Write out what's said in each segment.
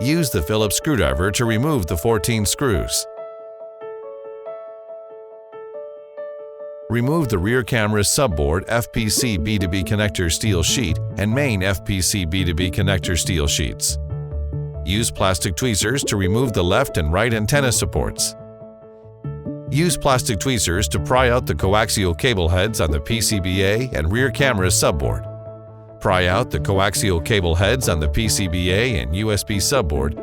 Use the Phillips screwdriver to remove the 14 screws. Remove the rear camera subboard FPC BTB connector steel sheet and main FPC BTB connector steel sheets. Use plastic tweezers to remove the left and right antenna supports. Use plastic tweezers to pry out the coaxial cable heads on the PCBA and rear camera subboard. Pry out the coaxial cable heads on the PCBA and USB subboard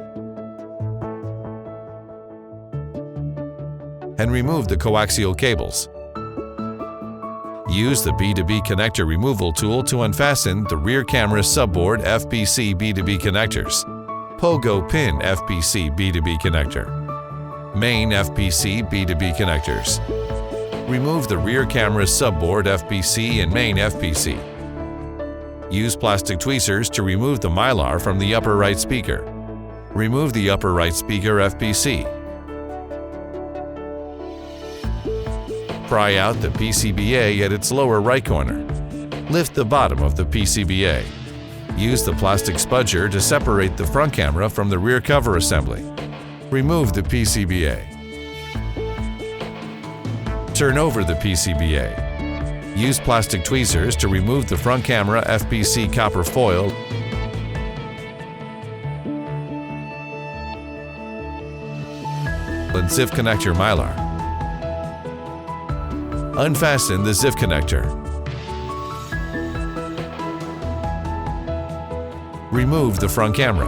and remove the coaxial cables. Use the BTB connector removal tool to unfasten the rear camera subboard FPC BTB connectors, pogo pin FPC BTB connector, main FPC BTB connectors. Remove the rear camera subboard FPC and main FPC. Use plastic tweezers to remove the Mylar from the upper right speaker. Remove the upper right speaker FPC. Pry out the PCBA at its lower right corner. Lift the bottom of the PCBA. Use the plastic spudger to separate the front camera from the rear cover assembly. Remove the PCBA. Turn over the PCBA. Use plastic tweezers to remove the front camera FPC copper foil and ZIF connector Mylar. Unfasten the ZIF connector. Remove the front camera.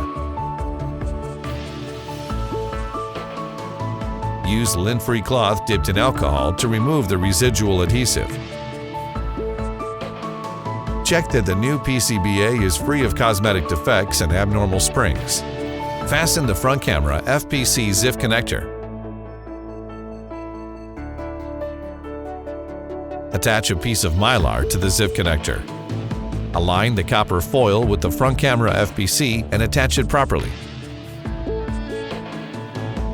Use lint-free cloth dipped in alcohol to remove the residual adhesive. Check that the new PCBA is free of cosmetic defects and abnormal springs. Fasten the front camera FPC ZIF connector. Attach a piece of Mylar to the ZIF connector. Align the copper foil with the front camera FPC and attach it properly.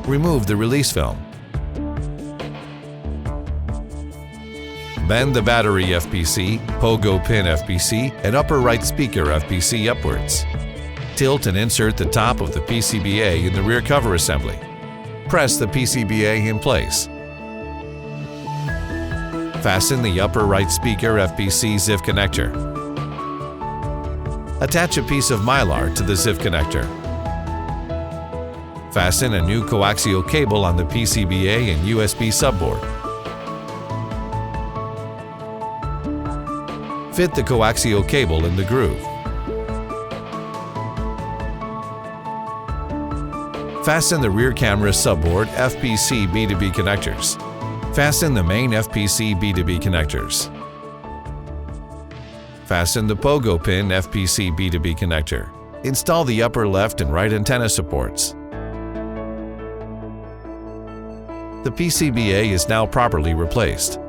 Remove the release film. Bend the battery FPC, pogo pin FPC, and upper right speaker FPC upwards. Tilt and insert the top of the PCBA in the rear cover assembly. Press the PCBA in place. Fasten the upper right speaker FPC ZIF connector. Attach a piece of Mylar to the ZIF connector. Fasten a new coaxial cable on the PCBA and USB subboard. Fit the coaxial cable in the groove. Fasten the rear camera subboard FPC BTB connectors. Fasten the main FPC BTB connectors. Fasten the pogo pin FPC BTB connector. Install the upper left and right antenna supports. The PCBA is now properly replaced.